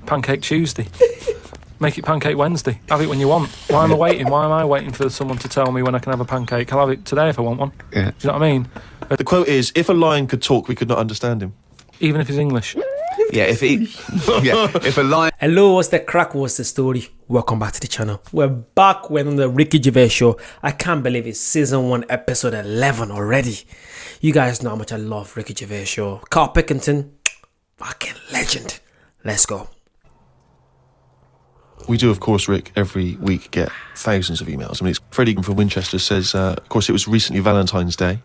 Pancake Tuesday. Make it Pancake Wednesday. Have it when you want. Why am I waiting? Why am I waiting for someone to tell me when I can have a pancake? I'll have it today if I want one. Yeah. Do you know what I mean? The quote is, if a lion could talk, we could not understand him. Even if he's English. Yeah, if a lion... Hello, what's the crack? What's the story? Welcome back to the channel. We're back with on the Ricky Gervais show. I can't believe it's season 1 episode 11 already. You guys know how much I love Ricky Gervais show. Carl Pickington, fucking legend. Let's go. We do, of course, Rick, every week get thousands of emails. I mean, it's Freddie from Winchester says, of course, it was recently Valentine's Day.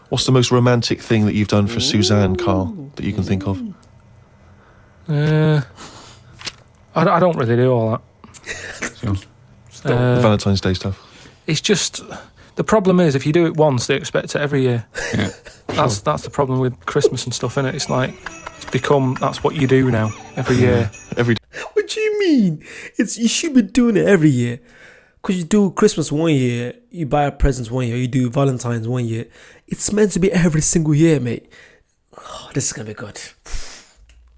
What's the most romantic thing that you've done for Suzanne, Carl, that you can think of? I don't really do all that. The Valentine's Day stuff. It's just, the problem is if you do it once, they expect it every year. Yeah. That's the problem with Christmas and stuff, innit? It's like, that's what you do now, every year. Every day. What do you mean? You should be doing it every year. Because you do Christmas one year, you buy presents one year, you do Valentine's one year. It's meant to be every single year, mate. Oh, this is going to be good.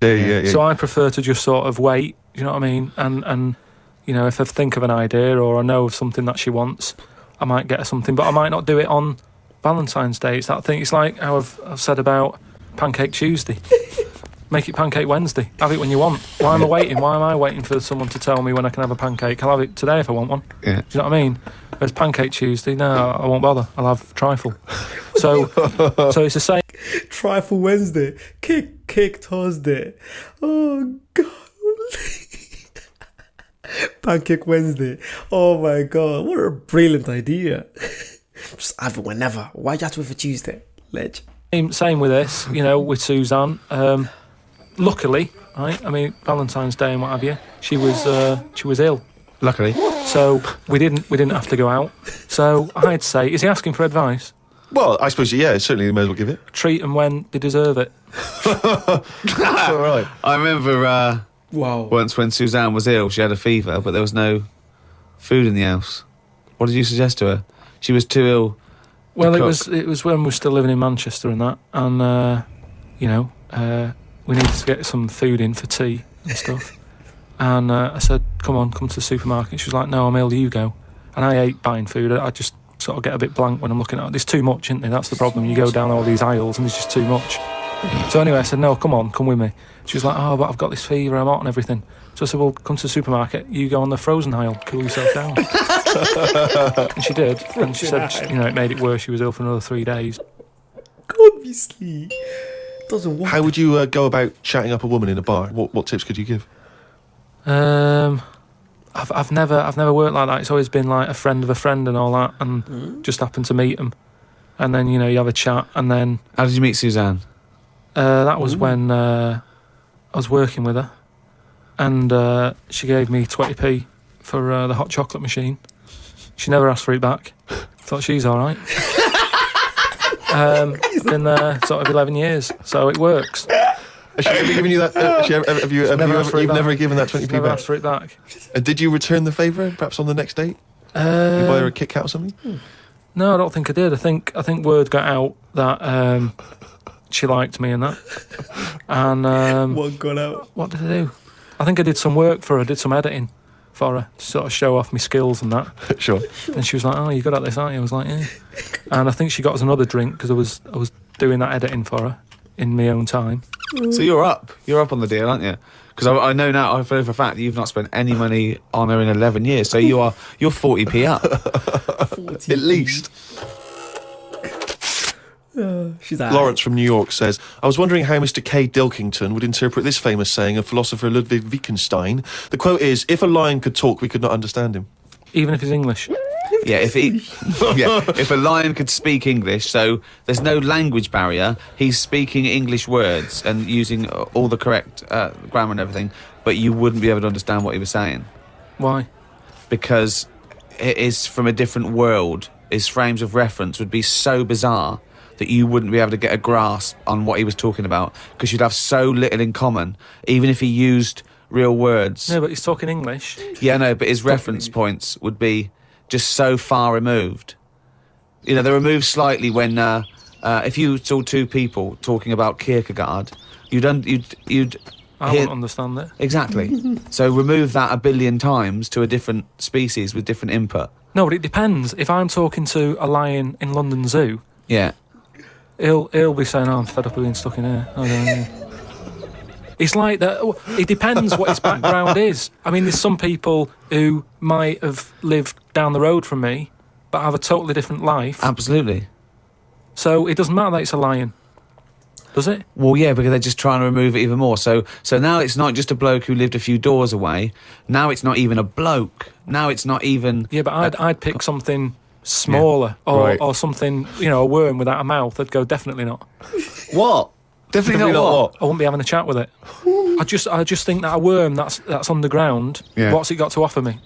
Yeah. So I prefer to just sort of wait, you know what I mean? And you know, if I think of an idea or I know of something that she wants, I might get her something, but I might not do it on Valentine's Day. It's that thing. It's like how I've said about Pancake Tuesday. Make it Pancake Wednesday. Have it when you want. Why am I waiting? Why am I waiting for someone to tell me when I can have a pancake? I'll have it today if I want one. Yeah. Do you know what I mean? Whereas Pancake Tuesday, no, I won't bother. I'll have trifle. So it's the same. Trifle Wednesday. Cake Thursday. Oh, God. Pancake Wednesday. Oh, my God. What a brilliant idea. Just have it whenever. Why do you have to wait for Tuesday? Ledge. Same with this, you know, with Suzanne. Luckily, right? I mean, Valentine's Day and what have you. She was ill, Luckily. so we didn't have to go out. So I'd say, is he asking for advice? Well, I suppose, yeah, certainly you may as well give it. Treat them when they deserve it. That's all right. I remember Wow. once when Suzanne was ill, she had a fever, but there was no food in the house. What did you suggest to her? She was too ill. Well, it was when we were still living in Manchester and that, and you know, we needed to get some food in for tea and stuff. And I said, come to the supermarket. She was like, no, I'm ill, you go. And I hate buying food. I just sort of get a bit blank when I'm looking at it. There's too much, isn't there? That's the problem. You go down all these aisles and there's just too much. So anyway, I said, no, come with me. She was like, oh, but I've got this fever, I'm hot and everything. So I said, well, come to the supermarket, you go on the frozen aisle, cool yourself down. And she did. And she said, you know, it made it worse. She was ill for another 3 days. Obviously. Doesn't work. How would you go about chatting up a woman in a bar? What tips could you give? I've never worked like that. It's always been like a friend of a friend and all that, and just happened to meet them, and then you know you have a chat, and then. How did you meet Suzanne? That was when I was working with her, and she gave me 20p for the hot chocolate machine. She never asked for it back. Thought she's all right. Been there sort of 11 years, so it works. Has she ever given you that? You've never given that 20p Never back? asked for it back. Did you return the favour, perhaps on the next date? You buy her a Kit Kat or something? No, I don't think I did. I think word got out that she liked me and that. And What got out? what did I do? I think I did some work for her. Did some editing for her to sort of show off my skills and that. Sure. And she was like, "Oh, you're good at this, aren't you?" I was like, "Yeah." And I think she got us another drink because I was doing that editing for her in my own time. So you're up on the deal, aren't you? Because I know now, I know for a fact that you've not spent any money on her in 11 years. So you're 40p up. 40. At least. She's out. Lawrence from New York says, I was wondering how Mr. K. Dilkington would interpret this famous saying of philosopher Ludwig Wittgenstein. The quote is, if a lion could talk, we could not understand him. Even if he's English. Yeah, if a lion could speak English, so there's no language barrier, he's speaking English words and using all the correct grammar and everything, but you wouldn't be able to understand what he was saying. Why? Because it is from a different world. His frames of reference would be so bizarre that you wouldn't be able to get a grasp on what he was talking about, because you'd have so little in common, even if he used real words. No, but he's talking English. Yeah, no, but his reference points would be just so far removed. You know, they're removed slightly when if you saw two people talking about Kierkegaard, you'd I wouldn't understand it. Exactly. So remove that a billion times to a different species with different input. No, but it depends. If I'm talking to a lion in London Zoo, Yeah. he'll be saying, "Oh, I'm fed up of being stuck in here." I don't know. It's like that. It depends what his background is. I mean, there's some people who might have lived down the road from me, but have a totally different life. Absolutely. So it doesn't matter that it's a lion, does it? Well, yeah, because they're just trying to remove it even more. So now it's not just a bloke who lived a few doors away. Now it's not even a bloke. Now it's not even... Yeah, but I'd pick something smaller or something, a worm without a mouth. I'd go, definitely not. What? Definitely not what? I wouldn't be having a chat with it. I just think that a worm that's underground, what's it got to offer me?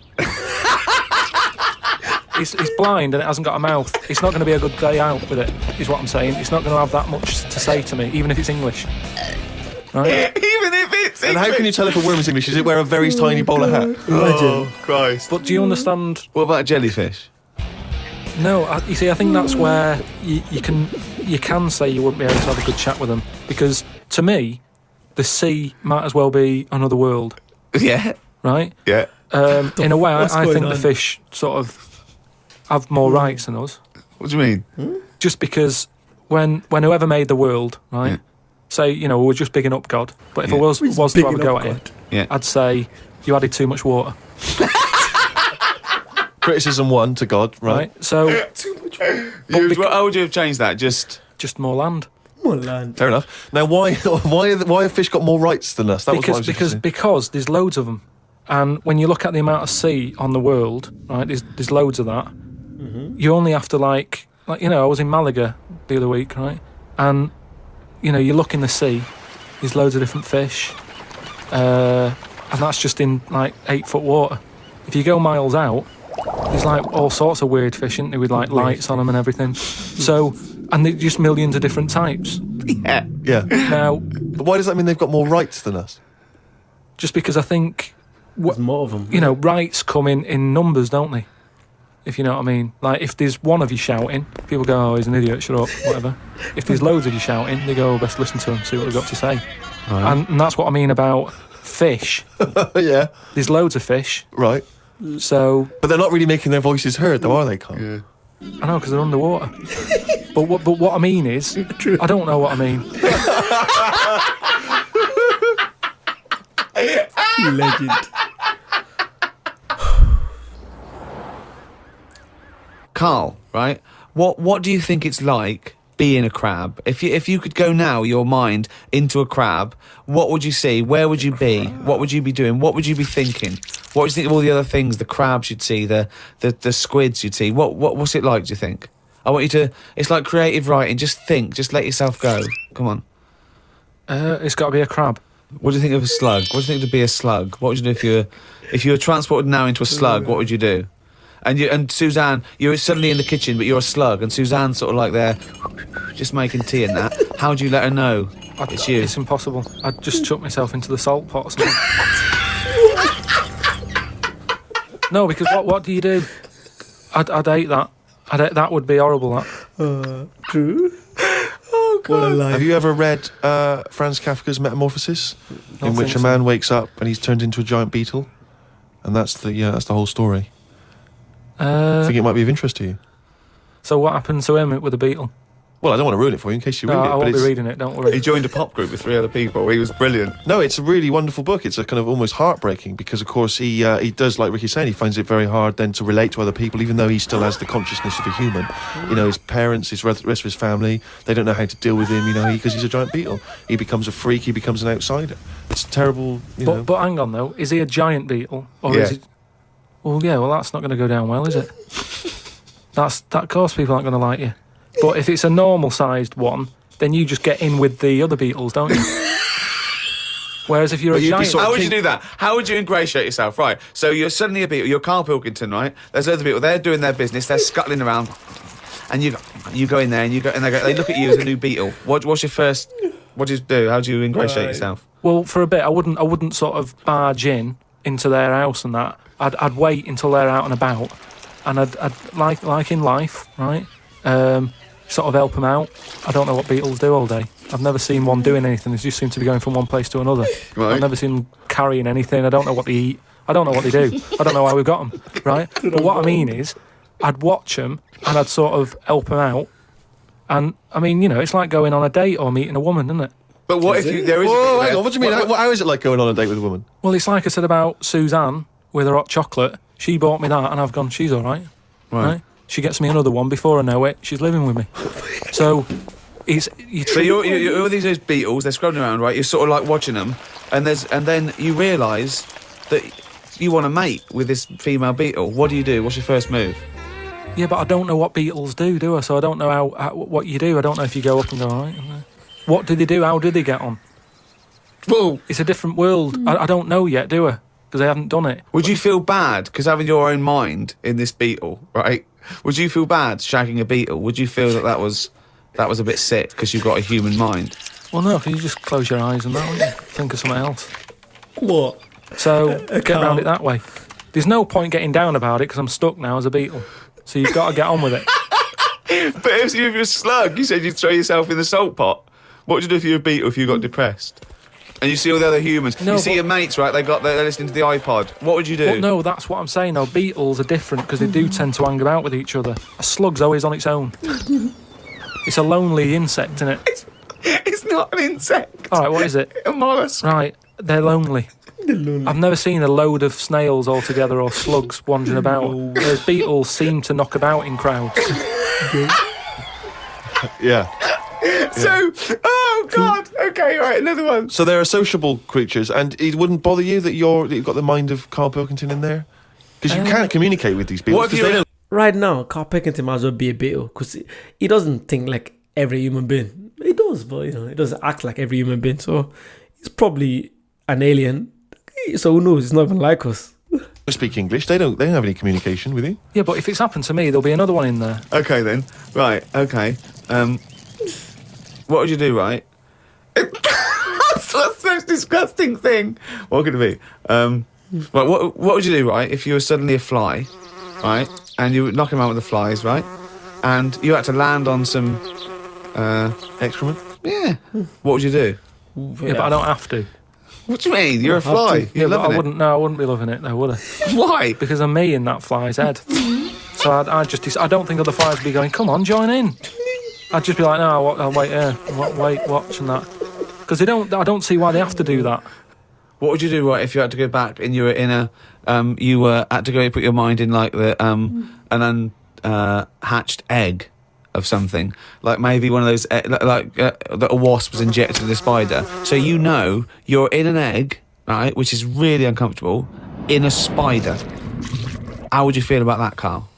It's blind and it hasn't got a mouth. It's not going to be a good day out with it, is what I'm saying. It's not going to have that much to say to me, even if it's English. Right? Even if it's And how can you tell if a worm is English? Does it wear a very tiny bowler hat? Oh, Christ. But do you understand? What about a jellyfish? No, I think that's where you can say you wouldn't be able to have a good chat with them, because to me, the sea might as well be another world. Yeah. Right? Yeah. In a way, I think on? the fish sort of have more rights than us. What do you mean? Just because when whoever made the world, right? Yeah. Say, we're just bigging up God. But if I was to have a bigging go up at God? it, I'd say you added too much water. Criticism 1 to God, right? So How would you have changed that? Just more land. More land. Fair enough. Now, why have fish got more rights than us? That was what I was interested in. Because there's loads of them, and when you look at the amount of sea on the world, right? There's loads of that. Mm-hmm. You only have to like I was in Malaga the other week, right? And you look in the sea, there's loads of different fish, and that's just in like 8-foot water. If you go miles out, there's like all sorts of weird fish, isn't there, with like lights on them and everything. So, and there's just millions of different types. yeah. Now, But why does that mean they've got more rights than us? just because I think There's more of them. rights come in numbers, don't they? If you know what I mean. Like, if there's one of you shouting, people go, "Oh, he's an idiot, shut up," whatever. If there's loads of you shouting, they go, "Oh, best listen to him, see what they've got to say." Right. And that's what I mean about fish. Yeah, There's loads of fish, right. so But they're not really making their voices heard, though, are they, Carl? Yeah. I know, because they're underwater. but what I mean is, I don't know what I mean. Legend. Carl, right? What do you think it's like being a crab? If you could go now, your mind into a crab, what would you see? Where would you be? What would you be doing? What would you be thinking? What would you think of all the other things the crabs you'd see, the squids you'd see? What's it like, do you think? I want you to... It's like creative writing. Just think. Just let yourself go. Come on. It's got to be a crab. What do you think of a slug? What do you think to be a slug? What would you do if you were transported now into a slug? What would you do? And Suzanne, you're suddenly in the kitchen, but you're a slug, and Suzanne's sort of like there, just making tea and that. How do you let her know it's you? It's impossible. I'd just chuck myself into the salt pot or something. No, because what do you do? I'd hate that. That would be horrible, that. True. Oh, God. What a life. Have you ever read Franz Kafka's Metamorphosis, in which a man wakes up and he's turned into a giant beetle, and that's the whole story. I think it might be of interest to you. So what happened to him with the beetle? Well, I don't want to ruin it for you in case you read it. I won't be reading it, don't worry. He joined a pop group with 3 other people. He was brilliant. No, it's a really wonderful book. It's a kind of almost heartbreaking because, of course, he does, like Ricky's saying, he finds it very hard then to relate to other people, even though he still has the consciousness of a human. His parents, his rest of his family, they don't know how to deal with him, because he's a giant beetle. He becomes a freak, he becomes an outsider. It's terrible, But hang on, though. Is he a giant beetle? Or is he... Well, yeah, that's not going to go down well, is it? That, of course, people aren't going to like you. But if it's a normal-sized one, then you just get in with the other beetles, don't you? Whereas if you're a giant... How would you do that? How would you ingratiate yourself? Right, so you're suddenly a beetle, you're Carl Pilkington, right? There's other people, they're doing their business, they're scuttling around, and you go in there, and they look at you as a new beetle. What's your first... What do you do? How do you ingratiate yourself? Well, for a bit, I wouldn't sort of barge into their house and that. I'd wait until they're out and about, and I'd like in life, right? sort of help them out. I don't know what beetles do all day. I've never seen one doing anything. They just seem to be going from one place to another. Right. I've never seen them carrying anything. I don't know what they eat. I don't know what they do. I don't know how we've got them, right? But what I mean is, I'd watch them and I'd sort of help them out. And, I mean, you know, it's like going on a date or meeting a woman, isn't it? But what if there is? Whoa, hang on. What do you mean? How is it like going on a date with a woman? Well, it's like I said about Suzanne with her hot chocolate. She bought me that and I've gone, she's all right. Right? She gets me another one before I know it. She's living with me. So... So you're all these beetles, they're scrubbing around, right? You're sort of like watching them, and then you realise that you want to mate with this female beetle. What do you do? What's your first move? Yeah, but I don't know what beetles do I? So I don't know what you do. I don't know if you go up and go, all right. What do they do? How do they get on? Well, it's a different world. I don't know yet, do I? Because I haven't done it. Would you feel bad because having your own mind in this beetle, right? Would you feel bad shagging a beetle? Would you feel that was a bit sick because you've got a human mind? Well, no, because you just close your eyes and that, wouldn't you? Think of something else. What? So get around it that way. There's no point getting down about it because I'm stuck now as a beetle. So you've got to get on with it. But if you're a slug, you said you'd throw yourself in the salt pot. What would you do if you were a beetle if you got depressed? And you see all the other humans. You see your mates, right? They're listening to the iPod. What would you do? Well, no, that's what I'm saying, though. Beetles are different because they do tend to hang about with each other. A slug's always on its own. It's a lonely insect, isn't it? It's not an insect. All right, what is it? A mollusk. Right, they're lonely. I've never seen a load of snails all together or slugs wandering about. Whereas beetles seem to knock about in crowds. Yeah. So, oh God. Okay, right, another one. So they're sociable creatures, and it wouldn't bother you that you've got the mind of Carl Pilkington in there? Because you can't communicate with these people. What if you... Right now, Carl Pilkington might as well be a beetle because he doesn't think like every human being. He does, but you know, he doesn't act like every human being. So he's probably an alien. So who knows? He's not even like us. They speak English. They don't have any communication with you. Yeah, but if it's happened to me, there'll be another one in there. Okay then. Right. Okay. What would you do? Right. That's the most disgusting thing. What could it be? Right. What would you do? Right. If you were suddenly a fly, right, and you were knocking around with the flies, right, and you had to land on some Excrement? Yeah. What would you do? Yeah, but I don't have to. What do you mean? You're a fly. You're but loving I wouldn't. No, I wouldn't be loving it, though, would I? Why? Because I'm me in that fly's head. So I don't think other flies would be going, come on, join in. I'd just be like, no, I'll wait here, wait, watch and that. Because I don't see why they have to do that. What would you do, right, if you had to go back and you were in a, had to go and put your mind in like the, an unhatched egg of something, like maybe one of those, that a wasp was injected in a spider. So you know you're in an egg, right, which is really uncomfortable, in a spider. How would you feel about that, Carl?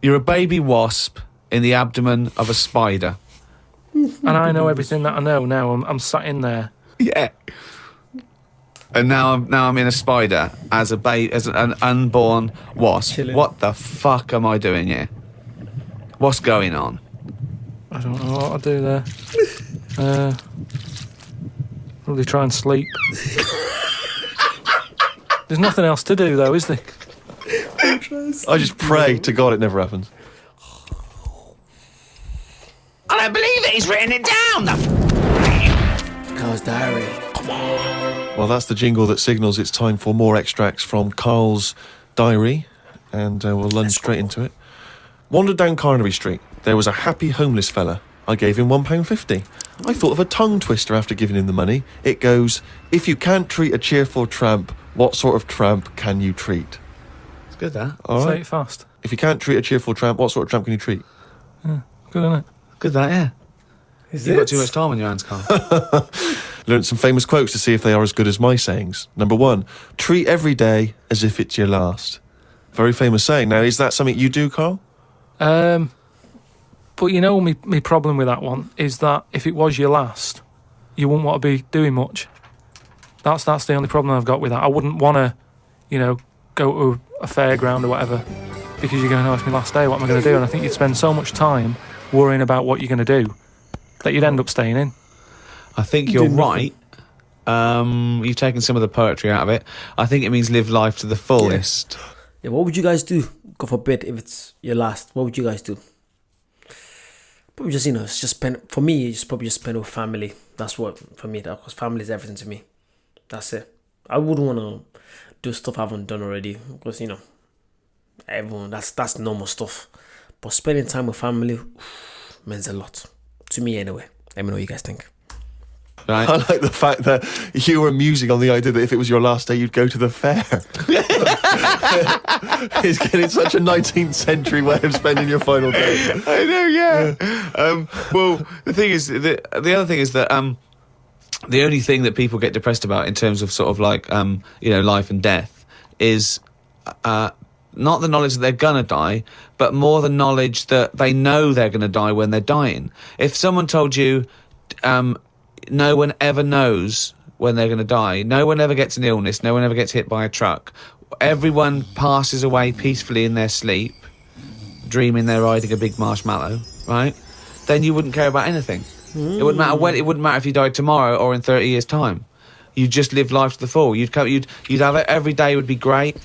You're a baby wasp in the abdomen of a spider. And I know everything that I know now. I'm sat in there. Yeah. And now I'm in a spider as an unborn wasp. Chilling. What the fuck am I doing here? What's going on? I don't know what I'll do there. Probably try and sleep. There's nothing else to do, though, is there? I just pray to God it never happens. I don't believe it. He's written it down. Carl's diary. Well, that's the jingle that signals it's time for more extracts from Carl's diary, and we'll lunge straight into it. Wandered down Carnaby Street. There was a happy homeless fella. I gave him £1.50. I thought of a tongue twister after giving him the money. It goes, if you can't treat a cheerful tramp, what sort of tramp can you treat? It's good, that. All Say right. it fast. If you can't treat a cheerful tramp, what sort of tramp can you treat? Yeah, good, isn't it? Good, that, yeah. Is You've it? got too much time on your hands, Carl. Learned some famous quotes to see if they are as good as my sayings. Number 1, treat every day as if it's your last. Very famous saying. Now, is that something you do, Carl? But you know, my problem with that one is that if it was your last, you wouldn't want to be doing much. That's the only problem I've got with that. I wouldn't want to, go to a fairground or whatever because you're going, oh, it's my last day, what am I going to do? And I think you'd spend so much time worrying about what you're going to do that you'd end up staying in. I think you're right. You've taken some of the poetry out of it. I think it means live life to the fullest. Yeah, what would you guys do? God forbid if it's your last. What would you guys do? Probably just, it's just spend, for me, it's probably just spend with family. That's what, for me, because family is everything to me. That's it. I wouldn't want to do stuff I haven't done already, because, everyone, that's normal stuff. But spending time with family means a lot. To me, anyway. Let me know what you guys think. Right. I like the fact that you were musing on the idea that if it was your last day, you'd go to the fair. It's getting such a 19th century way of spending your final day. I know, yeah. Well, the thing is, the other thing is that the only thing that people get depressed about in terms of sort of like, life and death is not the knowledge that they're gonna die, but more the knowledge that they know they're gonna die when they're dying. If someone told you, no one ever knows when they're going to die. No one ever gets an illness. No one ever gets hit by a truck. Everyone passes away peacefully in their sleep, dreaming they're riding a big marshmallow, right? Then you wouldn't care about anything. It wouldn't matter when. It wouldn't matter if you died tomorrow or in 30 years' time. You'd just live life to the full. You'd have it every day would be great.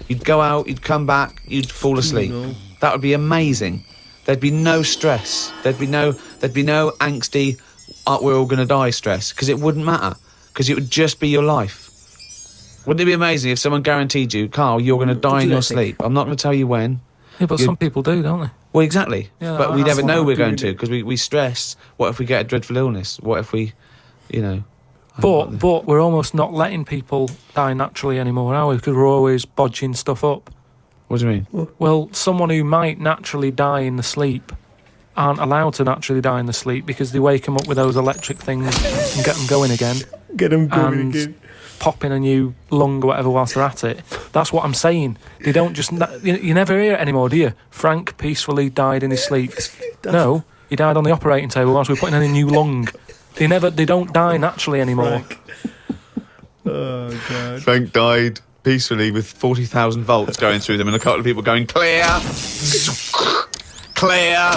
You'd go out. You'd come back. You'd fall asleep. That would be amazing. There'd be no stress. There'd be no angsty, we're all going to die stress, because it wouldn't matter, because it would just be your life. Wouldn't it be amazing if someone guaranteed you, Carl, you're going to die in your sleep? I'm not going to tell you when. Yeah, but some people do, don't they? Well, exactly. Yeah, but we never know we're going to, really. because we stress. What if we get a dreadful illness? What if we, But we're almost not letting people die naturally anymore, are we? Because we're always bodging stuff up. What do you mean? Well, someone who might naturally die in the sleep aren't allowed to naturally die in the sleep because they wake them up with those electric things and get them going again. Get them going and again. pop in a new lung or whatever whilst they're at it. That's what I'm saying. They don't just... You never hear it anymore, do you? Frank peacefully died in his sleep. No, he died on the operating table whilst we were putting in a new lung. They don't die naturally anymore. Frank. Oh, God. Frank died peacefully with 40,000 volts going through them and a couple of people going, clear! Clear!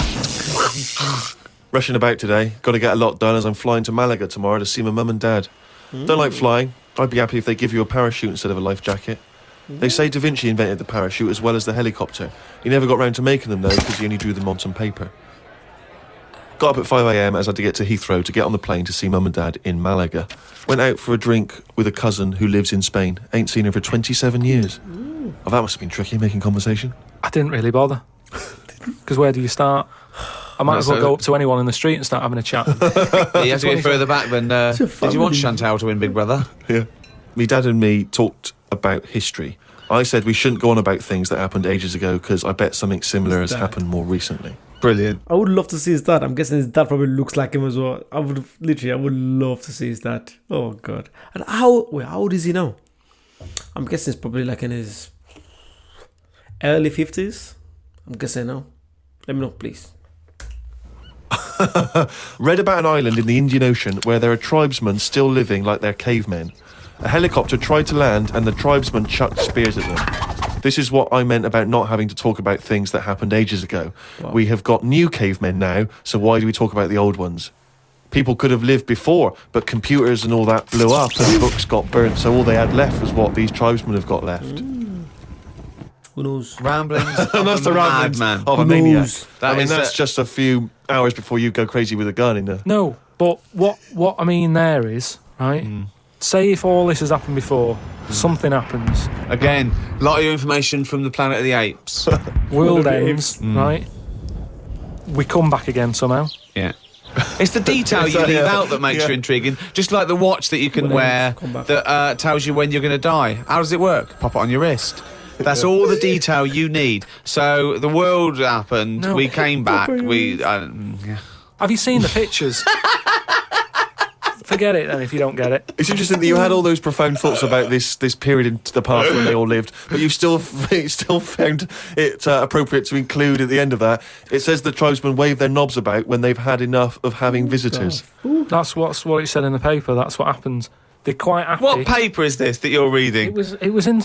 Rushing about today. Got to get a lot done as I'm flying to Malaga tomorrow to see my mum and dad. Don't like flying. I'd be happy if they give you a parachute instead of a life jacket. They say Da Vinci invented the parachute as well as the helicopter. He never got round to making them though because he only drew them on some paper. Got up at 5 a.m. as I had to get to Heathrow to get on the plane to see mum and dad in Malaga. Went out for a drink with a cousin who lives in Spain. Ain't seen her for 27 years. Oh, that must have been tricky, making conversation. I didn't really bother. Because where do you start? I might as well go up to anyone in the street and start having a chat. You have to go further back than... did you want Chantal to win Big Brother? Yeah. Me dad and me talked about history. I said we shouldn't go on about things that happened ages ago because I bet something similar has happened more recently. Brilliant. I would love to see his dad. I'm guessing his dad probably looks like him as well. I would love to see his dad. Oh, God. And how old is he now? I'm guessing it's probably like in his early 50s. I'm guessing now. Let me know, please. Read about an island in the Indian Ocean where there are tribesmen still living like they're cavemen. A helicopter tried to land and the tribesmen chucked spears at them. This is what I meant about not having to talk about things that happened ages ago. Wow. We have got new cavemen now, so why do we talk about the old ones? People could have lived before, but computers and all that blew up and books got burnt, so all they had left was what these tribesmen have got left. Who knows? Ramblings. That's the ramblings man. of a maniac. That's just a few hours before you go crazy with a gun in there. No, but what I mean there is, right, say if all this has happened before, something happens. Again, a lot of information from the Planet of the Apes. World ends, right? We come back again somehow. Yeah. It's the detail you leave out that makes you intriguing. Just like the watch that you can wear that tells you when you're going to die. How does it work? Pop it on your wrist. That's all the detail you need. So the world happened. No. We came back. Have you seen the pictures? Forget it then if you don't get it. It's interesting that you had all those profound thoughts about this period in the past when they all lived, but you still found it appropriate to include at the end of that. It says the tribesmen wave their knobs about when they've had enough of having visitors. That's what it said in the paper. That's what happens. They're quite happy. What paper is this that you're reading? It was in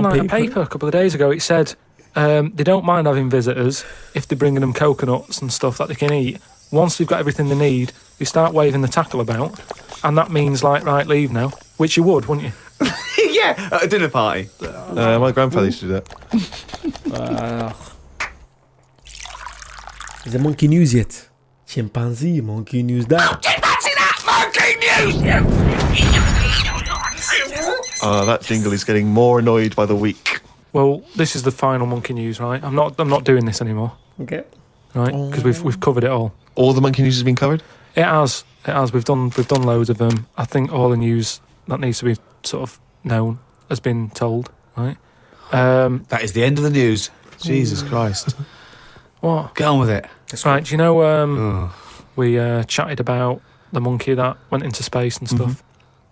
like a paper a couple of days ago. It said they don't mind having visitors if they're bringing them coconuts and stuff that they can eat. Once they've got everything they need, they start waving the tackle about, and that means like, right, leave now, which you would, wouldn't you? Yeah, at a dinner party. My grandfather used to do that. Is the monkey news yet? Chimpanzee monkey news that. That jingle is getting more annoyed by the week. Well, this is the final monkey news, right? I'm not doing this anymore, Okay. right? Because we've covered it all. All the monkey news has been covered? It has. We've done loads of them. I think all the news that needs to be sort of known has been told, right? That is the end of the news. Jesus Christ. What? Get on with it. Right, do you know we chatted about the monkey that went into space and stuff?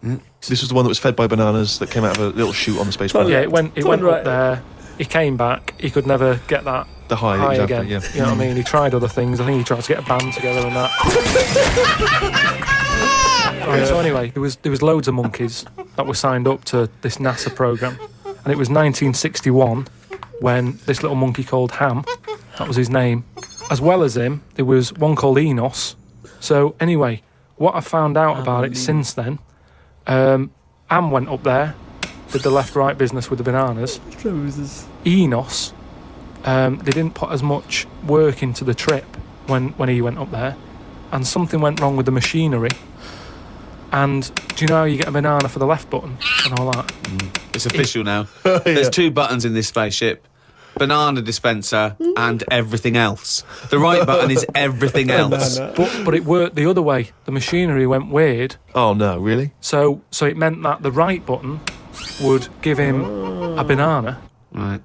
This was the one that was fed by bananas that came out of a little chute on the space program. Yeah, it went up there. He came back. He could never get that The high exactly, again. yeah. You know what I mean? He tried other things. I think he tried to get a band together and that. Right, so anyway, there was loads of monkeys that were signed up to this NASA program, and it was 1961 when this little monkey called Ham, that was his name, as well as him, there was one called Enos. So anyway, what I found out about it since then, Ham went up there, did the left-right business with the bananas. Enos, they didn't put as much work into the trip when he went up there, and something went wrong with the machinery. And do you know how you get a banana for the left button and all that? It's official now. There's 2 buttons in this spaceship. Banana dispenser and everything else. The right button is everything else. But it worked the other way. The machinery went weird. Oh, no, really? So it meant that the right button would give him a banana. Right.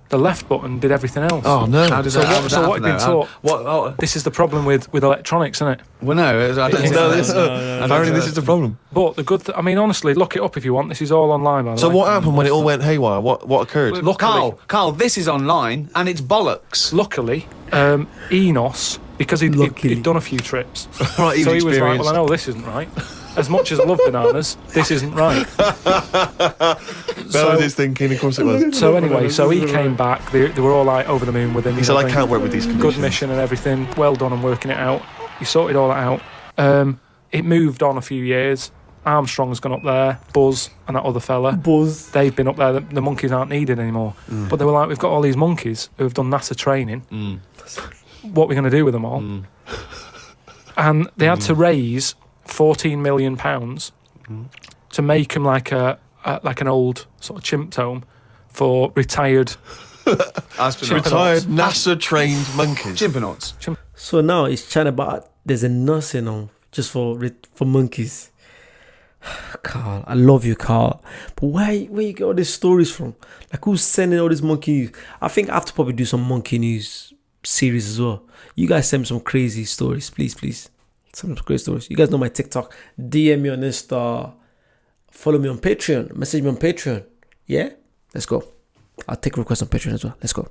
The left button did everything else. Oh, no. How did So that, what had been taught? What? This is the problem with electronics, isn't it? Well, no. I don't think Apparently this is the problem. But the good I mean, honestly, look it up if you want. This is all online, by the So way. what happened when it all went haywire? What occurred? Luckily, Carl, this is online and it's bollocks. luckily, Enos, because he'd done a few trips, Right, he so was he was like, experienced. well, I know this isn't right. As much as I love bananas, this isn't right. That was his thinking, of course it was. So anyway, so he came back. They were all like over the moon with him. He said, I can't work with these conditions. Good mission and everything. Well done on working it out. He sorted all that out. It moved on a few years. Armstrong's gone up there. Buzz and that other fella. Buzz. They've been up there. The monkeys aren't needed anymore. But they were like, we've got all these monkeys who have done NASA training. What are we going to do with them all? And they had to raise £14 million to make them like an old sort of chimp home for retired Retired NASA-trained monkeys. Chimpanauts. So now it's chatting about there's a nursing home just for monkeys. Carl, I love you, Carl. But where you get all these stories from? Like, who's sending all this monkey news? I think I have to probably do some monkey news series as well. You guys send me some crazy stories, please. Some crazy stories. You guys know my TikTok. DM me on Insta. Follow me on Patreon. Message me on Patreon. Yeah? Let's go. I'll take requests on Patreon as well. Let's go.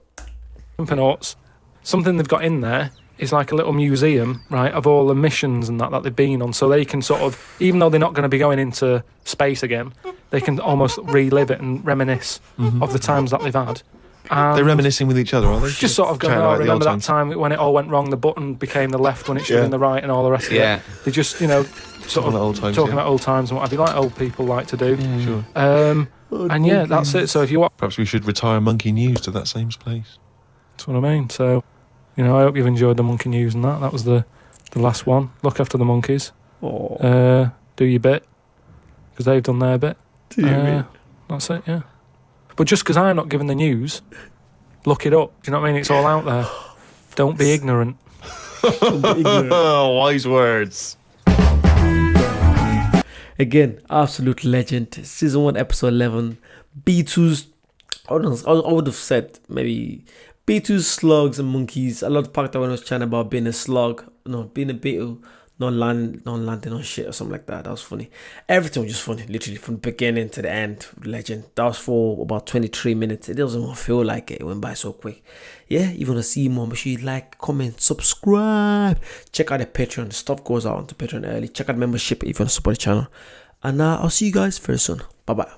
Chimpanauts. Something they've got in there is like a little museum, right, of all the missions and that they've been on, so they can sort of, even though they're not going to be going into space again, they can almost relive it and reminisce of the times that they've had. And they're reminiscing with each other, are they? just sort of going, chatting oh, about the remember old that time when it all went wrong, the button became the left when it should have been the right and all the rest of it. They just, sort of about old times, talking about old times and what have you, like old people like to do. Sure. And yeah, that's it. So if you want, Perhaps we should retire monkey news to that same place. that's what I mean. So, I hope you've enjoyed the monkey news and that. That was the last one. Look after the monkeys. Oh. Do your bit, because they've done their bit. Do your bit. That's it, yeah. But just because I'm not giving the news, look it up. Do you know what I mean? It's all out there. Don't be ignorant. Wise words. Again, absolute legend. Season 1, episode 11. B2's, I would have said maybe B2's slugs and monkeys. I love the part that when I was chatting about being a slug, being a beetle, not landing on shit or something like that. That was funny. Everything was just funny, literally from the beginning to the end. Legend. That was for about 23 minutes. It doesn't even feel like it. It went by so quick. Yeah, if you want to see more, make sure you like, comment, subscribe. Check out the Patreon. Stuff goes out onto Patreon early. Check out membership if you want to support the channel. And I'll see you guys very soon. Bye-bye.